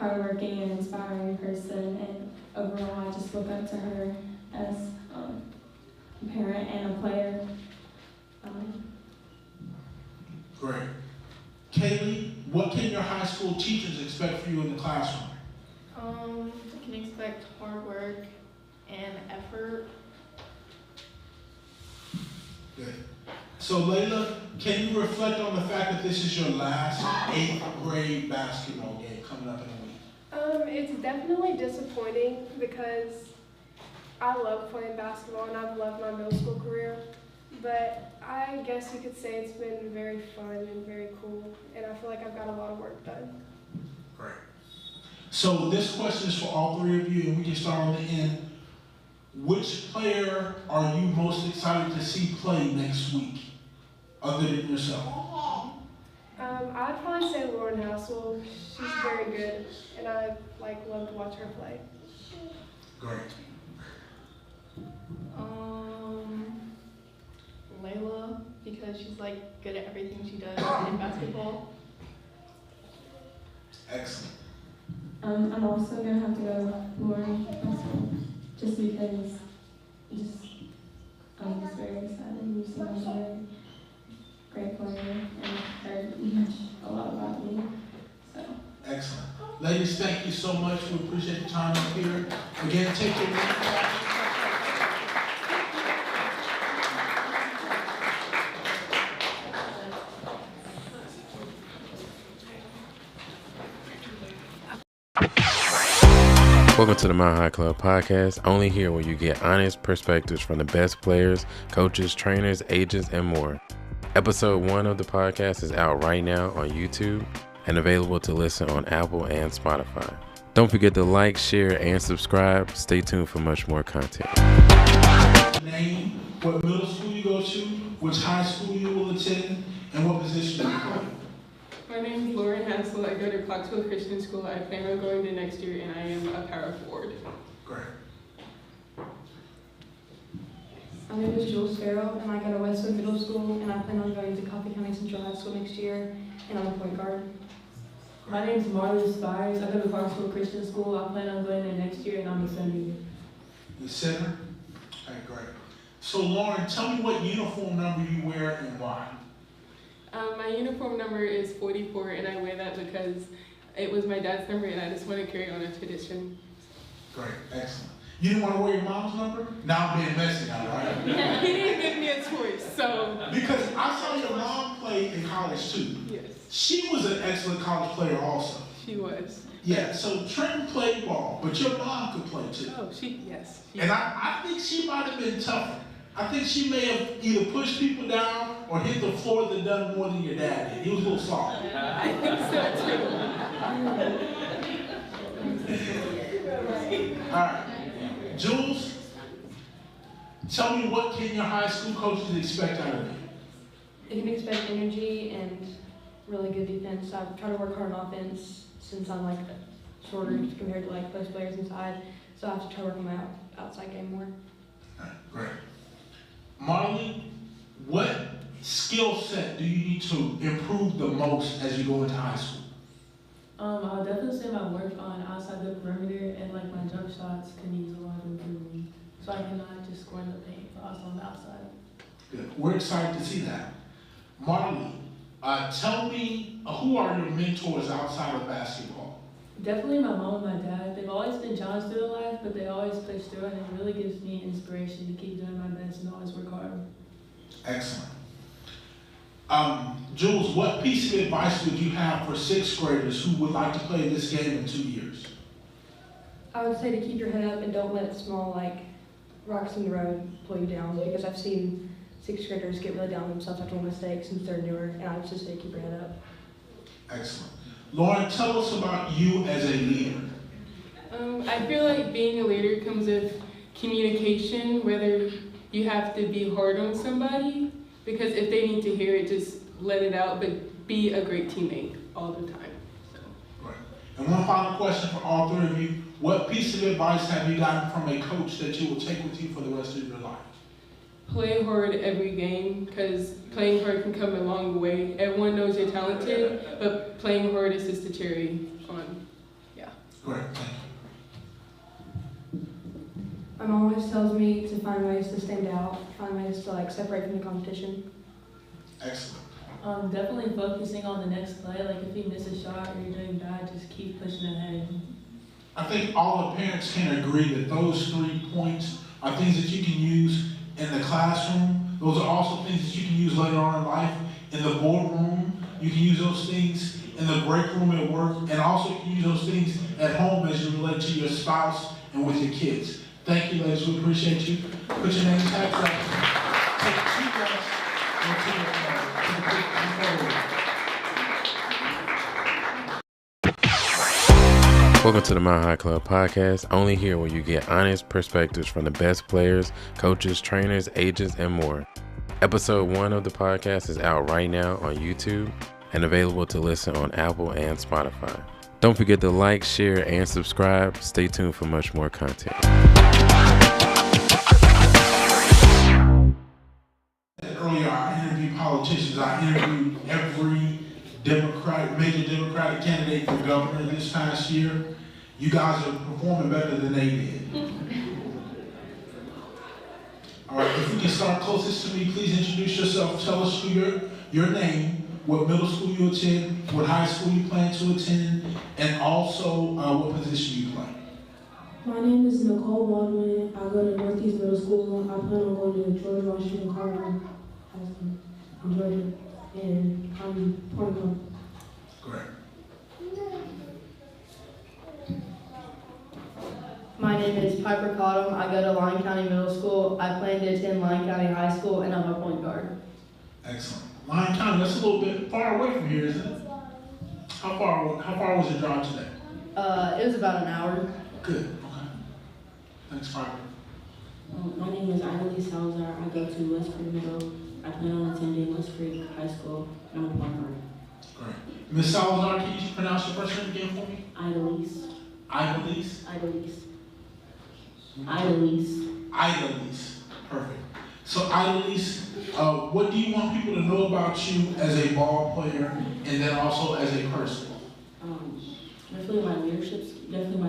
hardworking and inspiring person, and overall I just look up to her as a parent and a player. Great. Kaylee, what can your high school teachers expect from you in the classroom? I can expect hard work and effort. Good. So Layla, can you reflect on the fact that this is your last 8th grade basketball game coming up in a week? It's definitely disappointing because I love playing basketball and I've loved my middle school career. But I guess you could say it's been very fun and very cool, and I feel like I've got a lot of work done. Great. So this question is for all three of you, and we can start on the end. Which player are you most excited to see play next week, other than yourself? I'd probably say Lauren Hassel. She's very good, and I love to watch her play. Great. Layla, because she's good at everything she does in basketball. Excellent. I'm also gonna have to go Lauren also, just because I'm just very excited. You seem like a very great player and heard a lot about me. So. Excellent. Ladies, thank you so much. We appreciate the time up here. Again, take your minute. Welcome to the Mile High Club podcast, only here where you get honest perspectives from the best players, coaches, trainers, agents, and more. Episode 1 of the podcast is out right now on YouTube and available to listen on Apple and Spotify. Don't forget to like, share, and subscribe. Stay tuned for much more content. Name, what middle school you go to, which high school you will attend, and what position you play. My name is Lauren Hansel. I go to Clarksville Christian School. I plan on going to next year, and I am a power forward. Great. My name is Jules Farrell, and I go to Westwood Middle School, and I plan on going to Coffee County Central High School next year, and I'm a point guard. My name is Marlon Spires. I go to Clarksville Christian School. I plan on going there next year, and I'm a center. The center? Okay, great. So Lauren, tell me what uniform number you wear and why. My uniform number is 44, and I wear that because it was my dad's number, and I just want to carry on a tradition. Great, excellent. You didn't want to wear your mom's number? Now I'm being messy now, right? He didn't give me a choice, so. Because I saw your mom play in college too. Yes. She was an excellent college player also. She was. Yeah, so Trenton played ball, but your mom could play too. Oh, yes. And I think she might have been tougher. I think she may have either pushed people down or hit the floor than done more than your dad did. He was a little soft. I think so too. All right. Jules, tell me what can your high school coaches expect out of you? You can expect energy and really good defense. I try to work hard on offense since I'm shorter compared to most players inside, so I have to try to work on my outside game more. All right, great. Marley, what skill set do you need to improve the most as you go into high school? I'll definitely say my work on outside the perimeter and my jump shots can use a lot of improvement. So I cannot just score in the paint, but also on the outside. Good. We're excited to see that. Marley, tell me who are your mentors outside of basketball? Definitely my mom and my dad. They've always been challenged through life, but they always push through, and it really gives me inspiration to keep doing my best and always work hard. Excellent. Jules, what piece of advice would you have for 6th graders who would like to play this game in 2 years? I would say to keep your head up and don't let small rocks in the road pull you down, because I've seen 6th graders get really down on themselves after mistakes since they're newer, and I would just say keep your head up. Excellent. Lauren, tell us about you as a leader. I feel like being a leader comes with communication, whether you have to be hard on somebody, because if they need to hear it, just let it out, but be a great teammate all the time. So. Right. And one final question for all three of you. What piece of advice have you gotten from a coach that you will take with you for the rest of your life? Play hard every game, because playing hard can come a long way. Everyone knows you're talented, but playing hard is just a cherry on, yeah. always tells me to find ways to stand out, find ways to like separate from the competition. Excellent. Definitely focusing on the next play. Like if you miss a shot or you're doing bad, just keep pushing ahead. I think all the parents can agree that those 3 points are things that you can use in the classroom. Those are also things that you can use later on in life in the boardroom. You can use those things in the break room at work, and also you can use those things at home as you relate to your spouse and with your kids. Thank you, ladies. We appreciate you. Put your name tags up. Take 2 breaths and to the forward. Welcome to the Mile High Club podcast, only here where you get honest perspectives from the best players, coaches, trainers, agents, and more. Episode 1 of the podcast is out right now on YouTube and available to listen on Apple and Spotify. Don't forget to like, share, and subscribe. Stay tuned for much more content. Earlier, I interviewed politicians. I interviewed every major Democratic candidate for governor this past year. You guys are performing better than they did. All right, if we can start closest to me, please introduce yourself. Tell us who your name, what middle school you attend, what high school you plan to attend, and also what position you play. My name is Nicole Baldwin. I go to Northeast Middle School. I plan on going to George Washington Carver High School in Georgia, and I'm 21. Correct. My name is Piper Cottom. I go to Lyon County Middle School. I plan to attend Lyon County High School, and I'm a point guard. Excellent. Lyon County, that's a little bit far away from here, isn't it? How far was your drive today? It was about an hour. Good. Okay. Thanks, Piper. My name is Idly Salazar. I go to West Creek Middle. I plan on attending West Creek High School, and I'm a point guard. Great. Ms. Salazar, can you pronounce your first name again for me? Idalise. Idalise? Idalise. Idalise. Idalise. Perfect. So Idalise, what do you want people to know about you as a ball player and then also as a person? Definitely my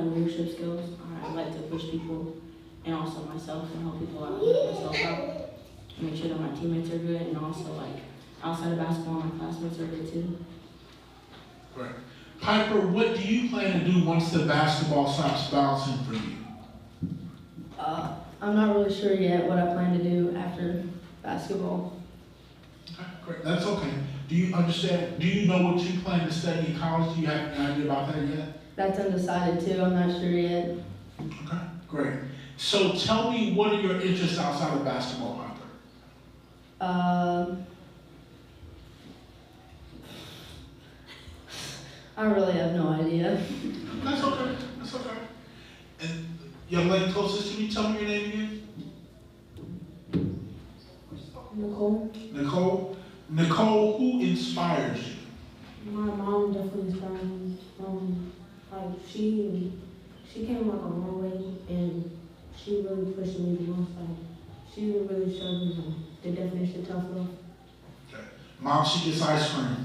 leadership skills. I like to push people and also myself and help people out, help myself out. Make sure that my teammates are good, and also like outside of basketball, my classmates are good too. Great. Piper, what do you plan to do once the basketball stops bouncing for you? I'm not really sure yet what I plan to do after basketball. Okay, great. That's okay. Do you understand? Do you know what you plan to study in college? Do you have any idea about that yet? That's undecided too. I'm not sure yet. Okay, great. So tell me, what are your interests outside of basketball, Piper? I really have no idea. That's okay. That's okay. And young lady closest to me, tell me your name again. Nicole. Nicole. Nicole, who inspires you? My mom definitely inspired me. Like she came like a long way, and she really pushed me the most. Like she really showed me like the definition of tough love. Okay. Mom, she gets ice cream.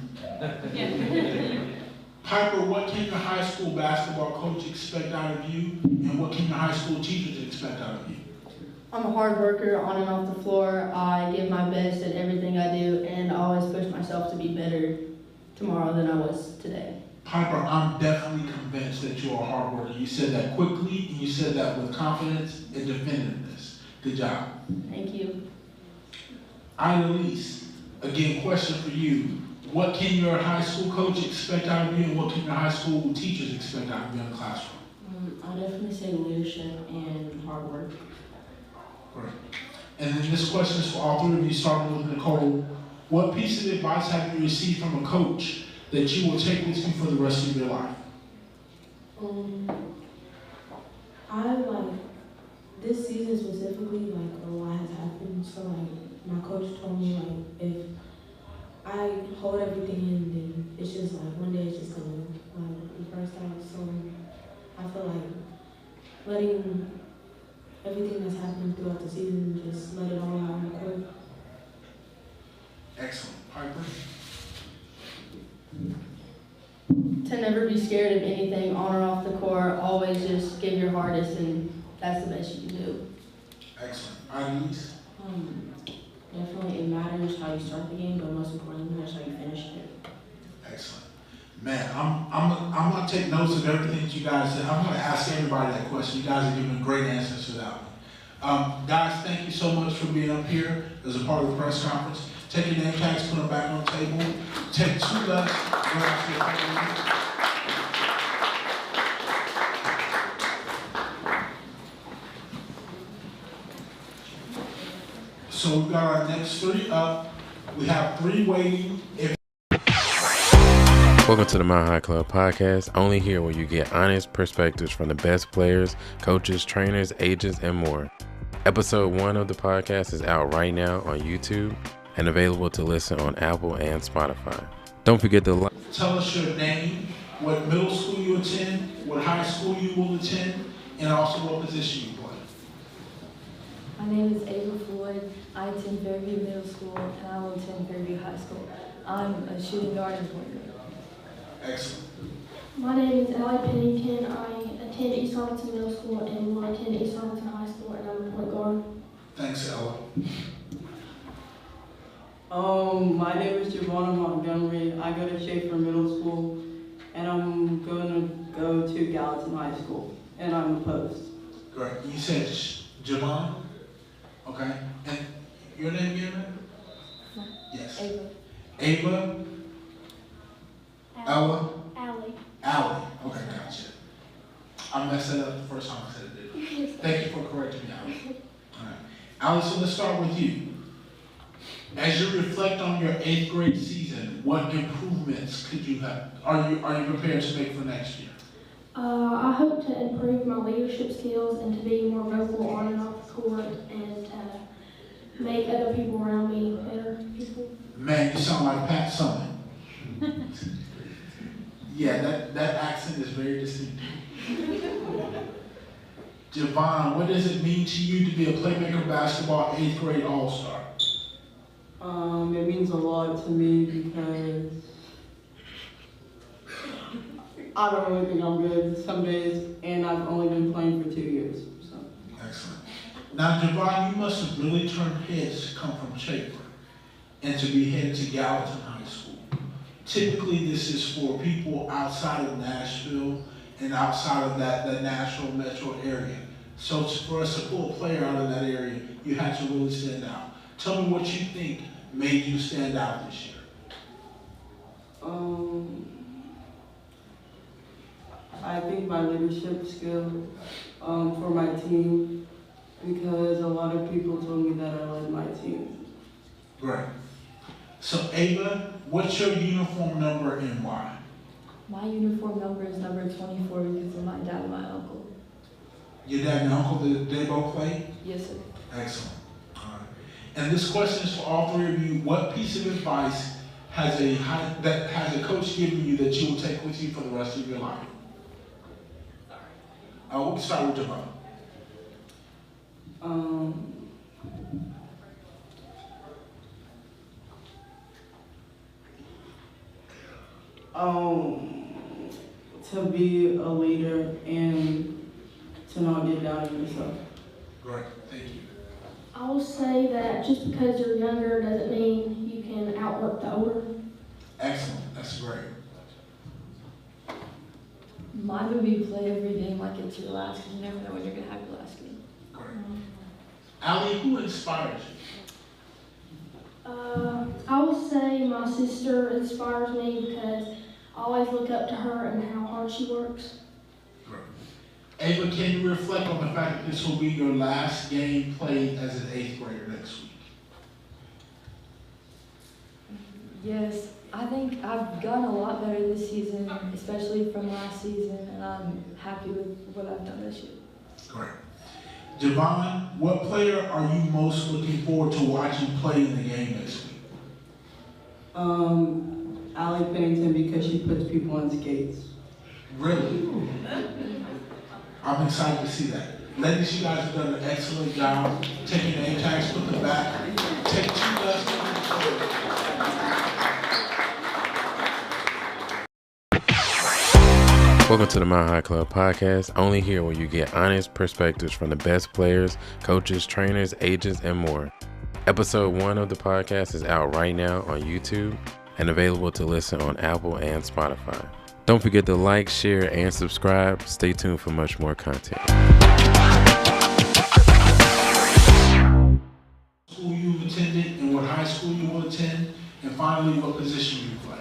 Piper, what can your high school basketball coach expect out of you, and what can your high school teachers expect out of you? I'm a hard worker on and off the floor. I give my best at everything I do, and I always push myself to be better tomorrow than I was today. Piper, I'm definitely convinced that you're a hard worker. You said that quickly, and you said that with confidence and definitiveness. Good job. Thank you. Idalise, again, question for you. What can your high school coach expect out of you, and what can your high school teachers expect out of you in the classroom? I'll definitely say leadership and hard work. Great. And then this question is for all three of you, starting with Nicole. What piece of advice have you received from a coach that you will take with you for the rest of your life? I like this season specifically, like a lot has happened. So like my coach told me like if I hold everything in, then it's just like one day it's just gonna like burst out. So I feel like letting everything that's happened throughout the season, just let it all out on the court. Excellent. Piper? To never be scared of anything on or off the court, always just give your hardest, and that's the best you can do. Excellent. Louise? Definitely it matters how you start the game, but most importantly, it matters how you finish it. Excellent. Man, I'm gonna take notes of everything that you guys said. I'm gonna ask everybody that question. You guys are giving great answers to that one. Guys, thank you so much for being up here as a part of the press conference. Take your name tags, put them back on the table. Take 2 lefts. Go out to your family. So we've got our next 3 up. We have 3 waiting. Welcome to the Mile High Club podcast, only here where you get honest perspectives from the best players, coaches, trainers, agents, and more. Episode 1 of the podcast is out right now on YouTube and available to listen on Apple and Spotify. Don't forget to like. Tell us your name, what middle school you attend, what high school you will attend, and also what position you play. My name is Ava Floyd. I attend Fairview Middle School and I will attend Fairview High School. I'm a shooting guard and point guard. Excellent. My name is Allie Pennington. I attend East Arlington Middle School and will attend East Arlington High School, and I'm a point guard. Thanks, Ella. My name is Giovanna Montgomery. I go to Schaefer Middle School, and I'm going to go to Gallatin High School, and I'm a post. Great. You said Giovanna? Okay. And your name again? Yes. Ava. Ava? Ella? Allie. Allie. Okay, gotcha. I messed that up the first time I said it, didn't I? Thank you for correcting me, Allie. All right. Allie, so let's start with you. As you reflect on your 8th grade season, what improvements could you have? Are you prepared to make for next year? I hope to improve my leadership skills and to be more vocal on and off the court and make other people around me better people. Man, you sound like Pat Summitt. Yeah, that accent is very distinctive. Javon, what does it mean to you to be a Playmaker basketball 8th grade all-star? It means a lot to me because I don't really think I'm good some days, and I've only been playing for 2 years. So. Excellent. Now, Javon, you must have really turned heads to come from Schaefer and to be headed to Gallatin High School. Typically, this is for people outside of Nashville and outside of that Nashville metro area. So for us to pull a player out of that area, you had to really stand out. Tell me what you think made you stand out this year. I think my leadership skill for my team, because a lot of people told me that I led my team. Great. So Ava, what's your uniform number and why? My uniform number is number 24 because of my dad and my uncle. Your dad and uncle, they both play? Yes, sir. Excellent. All right. And this question is for all 3 of you. What piece of advice has a coach given you that you will take with you for the rest of your life? We'll start with Javon. To be a leader and to not get down on yourself. Great, thank you. I will say that just because you're younger doesn't mean you can outwork the older. Excellent, that's great. Mine would be play every game like it's your last because you never know when you're going to have your last game. Great. Allie, who inspires you? I will say my sister inspires me because I always look up to her and how hard she works. Great. Ava, can you reflect on the fact that this will be your last game played as an 8th grader next week? Yes, I think I've gotten a lot better this season, especially from last season, and I'm happy with what I've done this year. Great. Javon, what player are you most looking forward to watching play in the game next week? Allie Pennington, because she puts people on skates. Really? I'm excited to see that. Ladies, you guys have done an excellent job taking the name tags, put them back. Take 2 lefts. Welcome to the Mile High Club podcast, only here where you get honest perspectives from the best players, coaches, trainers, agents, and more. Episode 1 of the podcast is out right now on YouTube and available to listen on Apple and Spotify. Don't forget to like, share, and subscribe. Stay tuned for much more content. School you've attended and what high school you will attend, and finally what position you play.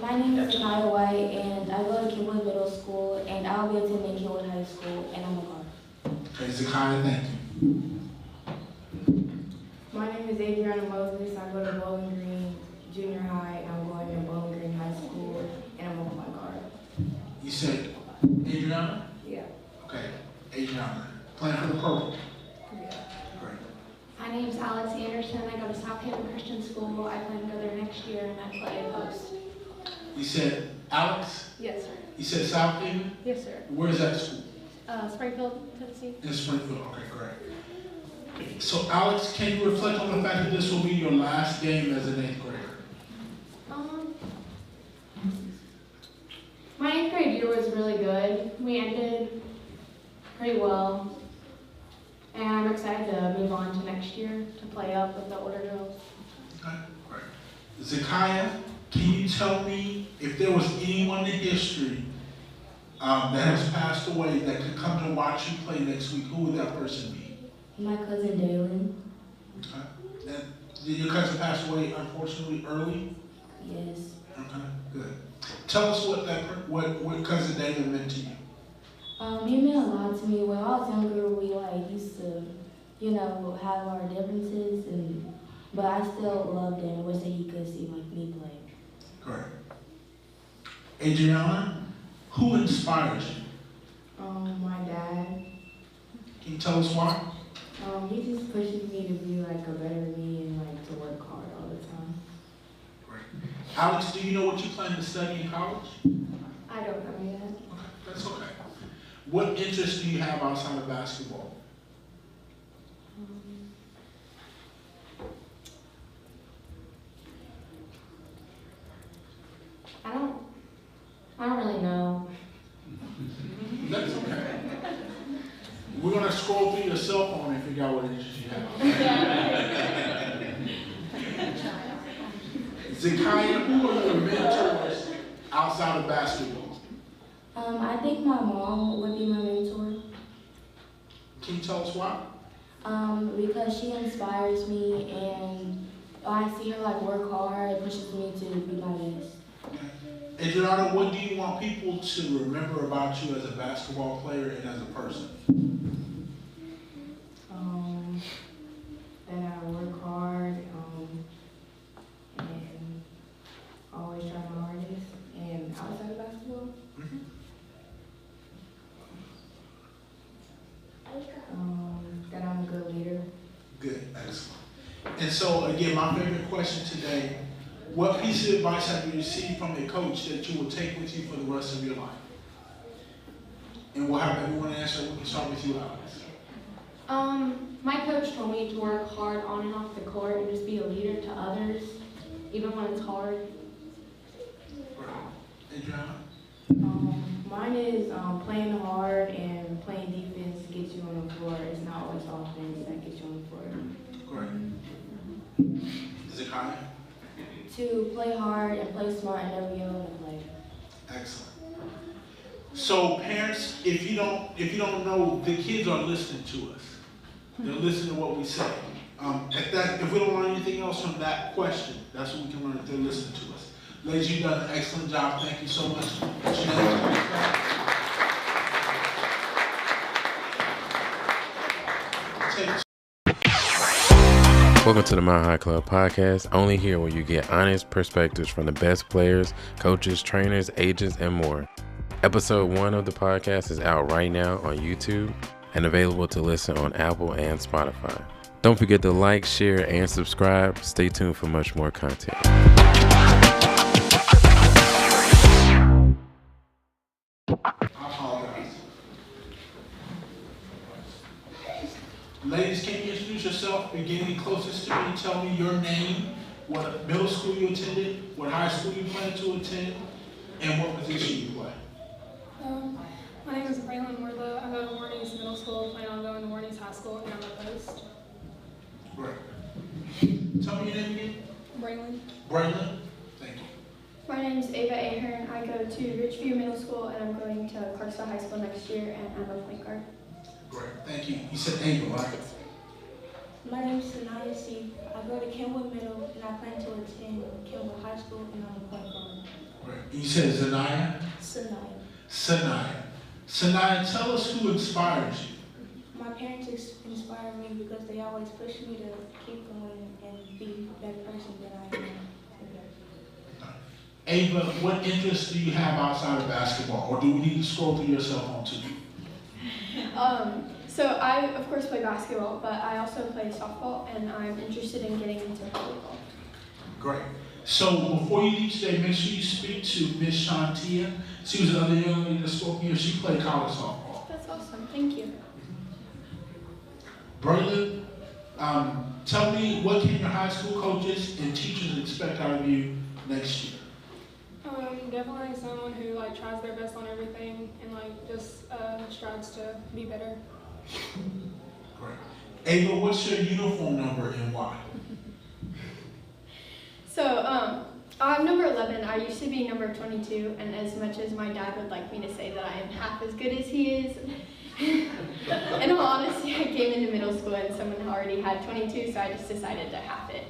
My name is Kyle White, and I go to Kingwood Middle School, and I'll be attending Kingwood High School, and I'm a guard. Okay, Zakiah, thank you. My name is Adriana Moses. I go to Bowling Green Junior High, and I'm going to Bowling Green High School, and I'm a point guard. You said Adriana? Yeah. Okay, Adriana, playing for the purple. Yeah. Great. My name's Alex Anderson. I go to Southampton Christian School. I plan to go there next year, and I play post. You said Alex? Yes, sir. You said Southampton? Yes, sir. Where's that school? Springfield, Tennessee. In Springfield, okay, great. So Alex, can you reflect on the fact that this will be your last game as an 8th grader? My 8th grade year was really good. We ended pretty well. And I'm excited to move on to next year to play up with the older girls. Okay, great. Zakiah, can you tell me if there was anyone in history that has passed away that could come to watch you play next week? Who would that person be? My cousin Dalen. Okay. And did your cousin pass away unfortunately early? Yes. Okay, good. Tell us what cousin David meant to you. He meant a lot to me. When I was younger, we used to, have our differences, but I still loved him. I wish that he could see me play. Great. Adriana, who inspires you? My dad. Can you tell us why? He just pushes me to be a better me and to work hard all the time. Great. Alex, do you know what you plan to study in college? I don't know yet. Okay, that's okay. What interests do you have outside of basketball? I don't really know. That's okay. We're going to scroll through your cell phone and figure out what interests you have. Zakiah, who are your mentors outside of basketball? I think my mom would be my mentor. Can you tell us why? Because she inspires me, and I see her work hard. It pushes me to be my best. Adriana, what do you want people to remember about you as a basketball player and as a person? That I work hard, and always try my hardest, and outside of basketball. That I'm a good leader. Good, excellent. And so, again, my favorite question today, what piece of advice have you received from a coach that you will take with you for the rest of your life? And we'll have everyone answer. We can start with you, Alex. My coach told me to work hard on and off the court and just be a leader to others, even when it's hard. Adriana? Mine is playing hard and playing defense gets you on the floor. It's not always offense that gets you on the floor. Great. Zakiah? To play hard and play smart and never give up on play. Excellent. So parents, if you don't know, the kids are listening to us. They're listening to what we say. If we don't learn anything else from that question, that's what we can learn if they're listening to us. Ladies, you've done an excellent job. Thank you so much. Welcome to the Mile High Club podcast, only here where you get honest perspectives from the best players, coaches, trainers, agents, and more. Episode 1 of the podcast is out right now on YouTube and available to listen on Apple and Spotify. Don't forget to like, share, and subscribe. Stay tuned for much more content. Ladies, can you introduce yourself, beginning closest to me, tell me your name, what middle school you attended, what high school you plan to attend, And what position you play? My name is Braylon Warlow. I go to Warnings Middle School, plan on going to Warnings High School, and I'm a post. Great. Tell me your name again. Braylon. Braylon. Thank you. My name is Ava Ahern. I go to Richview Middle School, and I'm going to Clarksville High School next year, and I'm a point guard. Great. Thank you. You said Ava, right? My name is Sanaya C. I go to Kenwood Middle, and I plan to attend Kenwood High School, and I'm a point guard. Great. You said Zanaya? Sanaya. Sanaya. Sanaya, tell us who inspires you. My parents inspire me because they always push me to keep going and be a better person than I am today. Ava, what interests do you have outside of basketball? Or do we need to scroll through your cell phone too? So I, of course, play basketball, but I also play softball, and I'm interested in getting into volleyball. Great. So before you leave today, make sure you speak to Miss Shantia. She was another young lady that spoke here. She played college softball. That's awesome. Thank you. Braylon, tell me, what can your high school coaches and teachers expect out of you next year? Definitely someone who tries their best on everything and just strives to be better. Great. Ava, what's your uniform number and why? So I'm number 11. I used to be number 22, and as much as my dad would like me to say that I am half as good as he is, in all honesty, I came into middle school and someone already had 22, so I just decided to half it.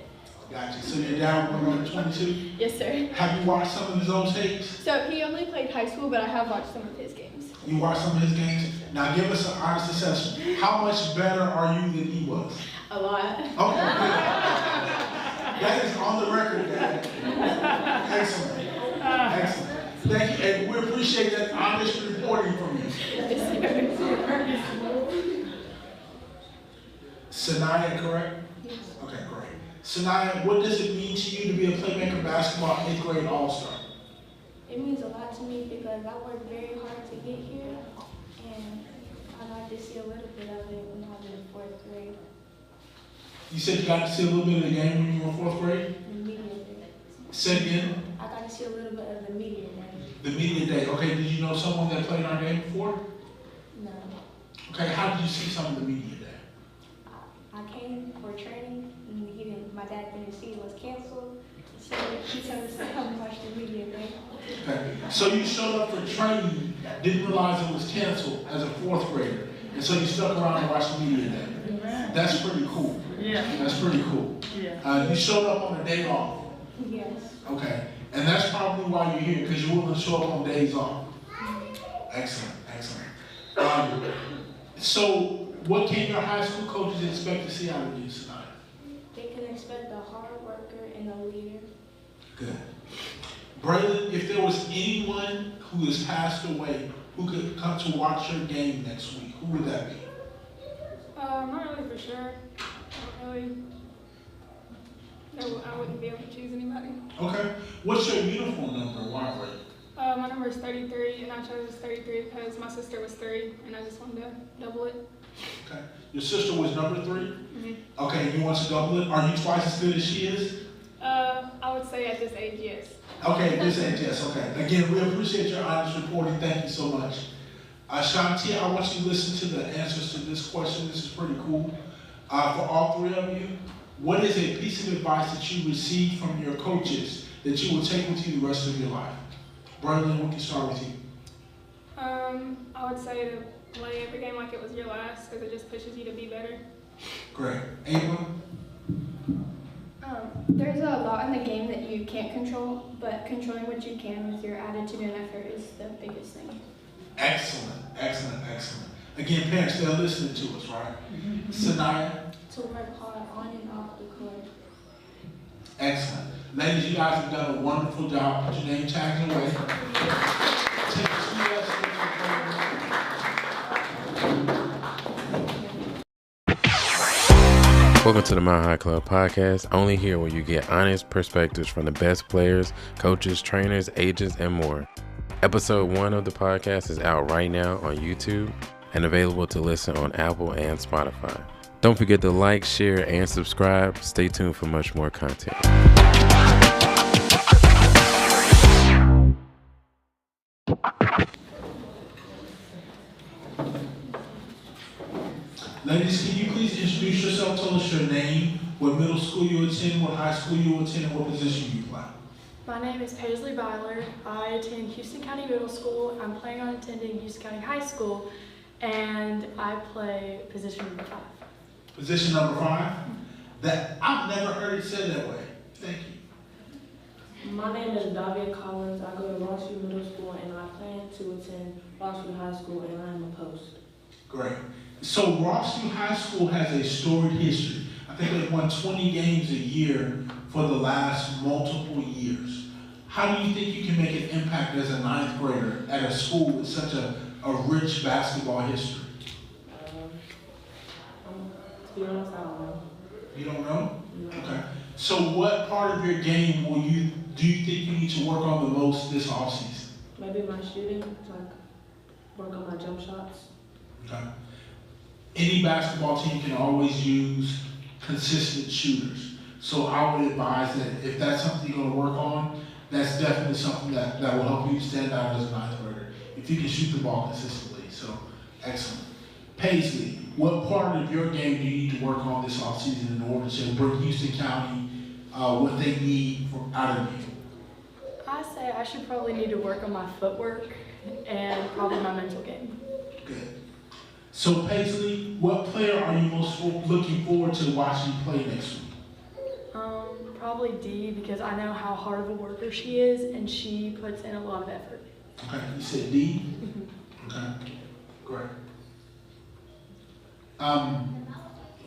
Gotcha. So you're down one number 22? Yes, sir. Have you watched some of his old tapes? So he only played high school, but I have watched some of his games. You watched some of his games? Now give us an honest assessment. How much better are you than he was? A lot. Okay, good. That is on the record, Dad. Excellent. Excellent. Thank you, and we appreciate that honest reporting from you. Sanaya, correct? Yes. Okay, great. Sanaya, what does it mean to you to be a Playmaker basketball 8th grade all-star? It means a lot to me because I worked very hard to get here, and I got to see a little bit of it when I was in 4th grade. You said you got to see a little bit of the game when you were in 4th grade? The media day. Say it again. I got to see a little bit of the media day. The media day. Okay, did you know someone that played our game before? No. Okay, how did you see some of the media day? I came for training, and my dad didn't see it was canceled, so he told us to come watch the media day. Okay, so you showed up for training, didn't realize it was canceled as a 4th grader, and so you stuck around and watched the media day. That's pretty cool. Yeah. That's pretty cool. Yeah. You showed up on a day off. Yes. Okay, and that's probably why you're here, because you're willing to show up on days off. Excellent, excellent. So what can your high school coaches expect to see out of you tonight? They can expect a hard worker and a leader. Good. Braylon, if there was anyone who has passed away who could come to watch your game next week, who would that be? Not really for sure. Not really. No, I wouldn't be able to choose anybody. Okay. What's your uniform number and why, Braylon? My number is 33, and I chose 33 because my sister was 3, and I just wanted to double it. Okay. Your sister was number 3? Mm-hmm. Okay, you want to double it? Are you twice as good as she is? I would say at this age, yes. Okay, this age, yes, okay. Again, we appreciate your honest reporting. Thank you so much. Shanti, I want you to listen to the answers to this question. This is pretty cool. For all 3 of you, what is a piece of advice that you received from your coaches that you will take with you the rest of your life? Braylon, we can start with you. I would say to play every game like it was your last because it just pushes you to be better. Great. Ava? There's a lot in the game that you can't control, but controlling what you can with your attitude and effort is the biggest thing. Excellent, excellent, excellent. Again, parents, they're listening to us, right? Sanaya? To work hard on and off the court. Excellent. Ladies, you guys have done a wonderful job. Put your name tags away. Take a sweet Welcome to the Mile High Club podcast, only here where you get honest perspectives from the best players, coaches, trainers, agents, and more. Episode 1 of the podcast is out right now on YouTube and available to listen on Apple and Spotify. Don't forget to like, share, and subscribe. Stay tuned for much more content. Ladies, can you please introduce yourself? Tell us your name, what middle school you attend, what high school you attend, and what position you play. My name is Paisley Byler. I attend Houston County Middle School. I'm planning on attending Houston County High School, and I play position number 5. Position number 5? That I've never heard it said that way. Thank you. My name is Davia Collins. I go to Rossview Middle School and I plan to attend Rossview High School and I am a post. Great. So Rossview High School has a storied history. I think they've won 20 games a year for the last multiple years. How do you think you can make an impact as a 9th grader at a school with such a rich basketball history? To be honest, I don't know. You don't know? No. Okay. So what part of your game do you think you need to work on the most this offseason? Maybe my shooting, like work on my jump shots. Okay. Any basketball team can always use consistent shooters. So I would advise that if that's something you're going to work on, that's definitely something that will help you stand out as a 9th grader. If you can shoot the ball consistently. So, excellent. Paisley, what part of your game do you need to work on this offseason in order to bring Houston County what they need out of you? I say I should probably need to work on my footwork and probably my mental game. Good. So Paisley, what player are you most looking forward to watching play next week? Probably D, because I know how hard of a worker she is and she puts in a lot of effort. Okay, you said D? Okay, great.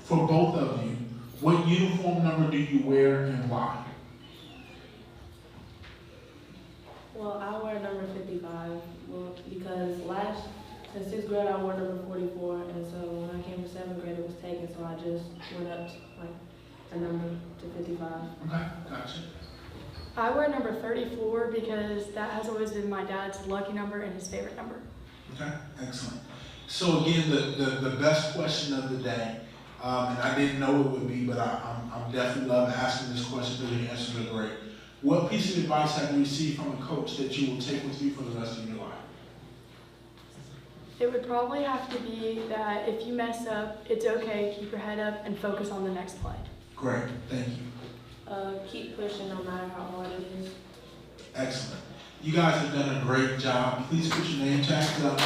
For both of you, what uniform number do you wear and why? Well, I wear number 55 because in 6th grade I wore number 44, and so when I came to 7th grade it was taken, so I just went up like a number to 55. Okay, gotcha. I wear number 34 because that has always been my dad's lucky number and his favorite number. Okay, excellent. So again, the best question of the day, and I didn't know it would be, but I'm definitely love asking this question because your answers are great. What piece of advice have you received from a coach that you will take with you for the rest of your life? It would probably have to be that if you mess up, it's okay, keep your head up and focus on the next play. Great, thank you. Keep pushing no matter how hard it is. Excellent. You guys have done a great job. Please put your name tags up.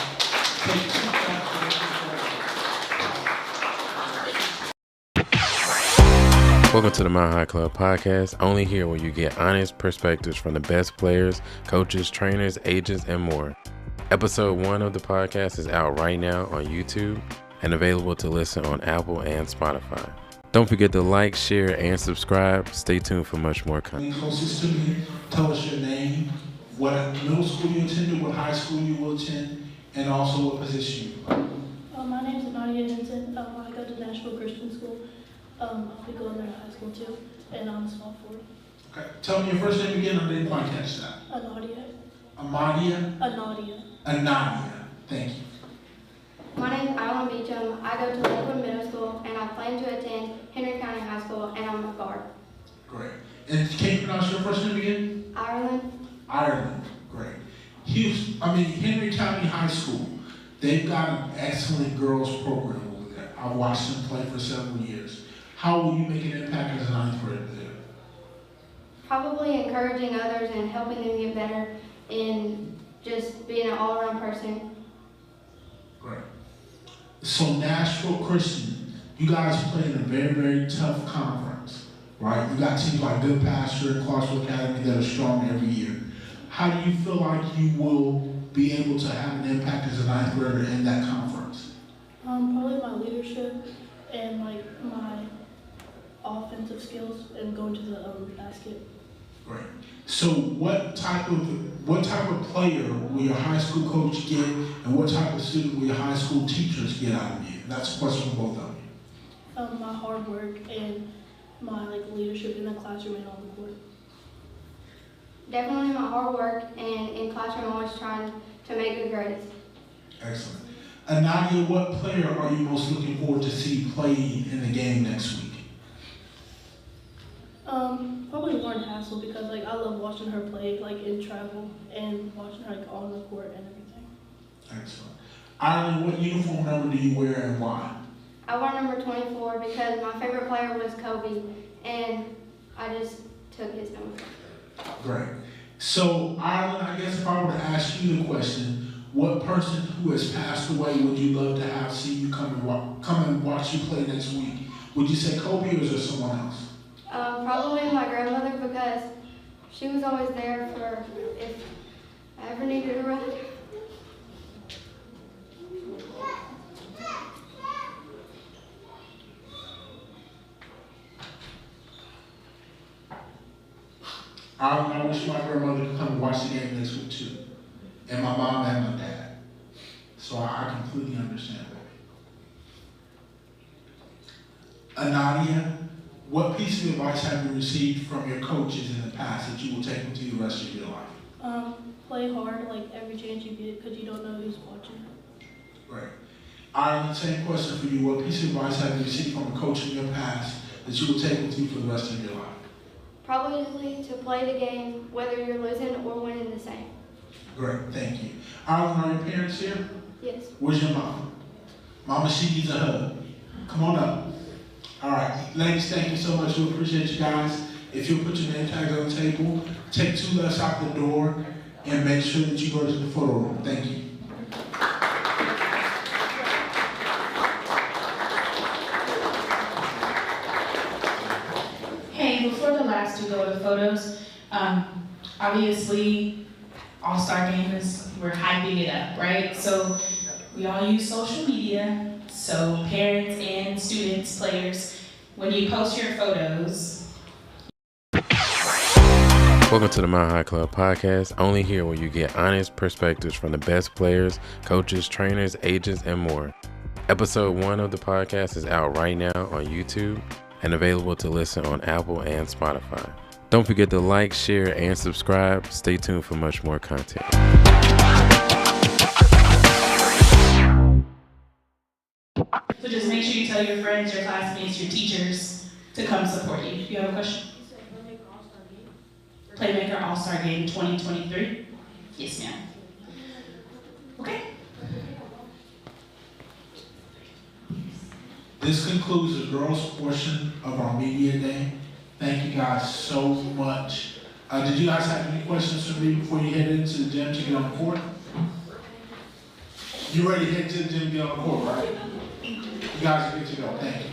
Welcome to the Mile High Club podcast, only here where you get honest perspectives from the best players, coaches, trainers, agents, and more. Episode 1 of the podcast is out right now on YouTube and available to listen on Apple and Spotify. Don't forget to like, share, and subscribe. Stay tuned for much more content. Closest to me, tell us your name, what middle school you attended, what high school you will attend, and also what position you play. My name is Nadia Hinton. I go to Nashville Christian School. I'll be going there in high school too, and I'm a small forward. Okay, tell me your first name again. I didn't quite catch that. Anadia. Amadia? Anadia. Anadia. Thank you. My name is Alan Beecham. I go to Lakewood Middle School, and I plan to attend Henry County High School, and I'm a guard. Great. And can you pronounce your first name again? Ireland. Ireland. Great. Henry County High School, they've got an excellent girls program over there. I've watched them play for several years. How will you make an impact as a 9th grader there? Probably encouraging others and helping them get better in just being an all-around person. Great. So Nashville Christian, you guys play in a very, very tough conference, right? You got teams like Good Pasture and Clarksville Academy that are strong every year. How do you feel like you will be able to have an impact as a 9th grader in that conference? Probably my leadership and like my offensive skills and going to the basket. Great. So what type of player will your high school coach get, and what type of student will your high school teachers get out of you? That's a question for both of you. My hard work and my leadership in the classroom and on the court. Definitely my hard work and in classroom always trying to make good grades. Excellent. And Nadia, what player are you most looking forward to see playing in the game next week? Probably Lauren Hassel because I love watching her play in travel and watching her on the court and everything. Excellent. Ireland, what uniform number do you wear and why? I wore number 24 because my favorite player was Kobe, and I just took his number. Great. So, Ireland, I guess if I were to ask you the question, what person who has passed away would you love to have see you come and watch you play next week? Would you say Kobe or is there someone else? Probably my grandmother because she was always there for if I ever needed a ride. I wish my grandmother could come and watch the game next week too. And my mom and my dad. So I completely understand that. Anadia, what piece of advice have you received from your coaches in the past that you will take with you the rest of your life? Play hard like every chance you get because you don't know who's watching. Right. Ireland, same question for you. What piece of advice have you received from a coach in your past that you will take with you for the rest of your life? Probably to play the game whether you're losing or winning the same. Great, thank you. Ireland, are your parents here? Yes. Where's your mom? Mama, she needs a hug. Come on up. All right, ladies, thank you so much. We appreciate you guys. If you'll put your name tags on the table, take 2 lefts out the door, and make sure that you go to the photo room. Thank you. Hey, before the last 2 go to photos, obviously, All-Star Game we're hyping it up, right? So we all use social media, so parents and students, players, when you post your photos. Welcome to the Mile High Club podcast, only here where you get honest perspectives from the best players, coaches, trainers, agents, and more. Episode 1 of the podcast is out right now on YouTube and available to listen on Apple and Spotify. Don't forget to like, share, and subscribe. Stay tuned for much more content. So just make sure you tell your friends, your classmates, your teachers to come support you. You have a question? Playmaker All-Star Game 2023? Yes, ma'am. Okay. This concludes the girls' portion of our media day. Thank you guys so much. Did you guys have any questions for me before you head into the gym to get on the court? You ready to head to the gym and get on the court, right? You guys are good to go. Thank you.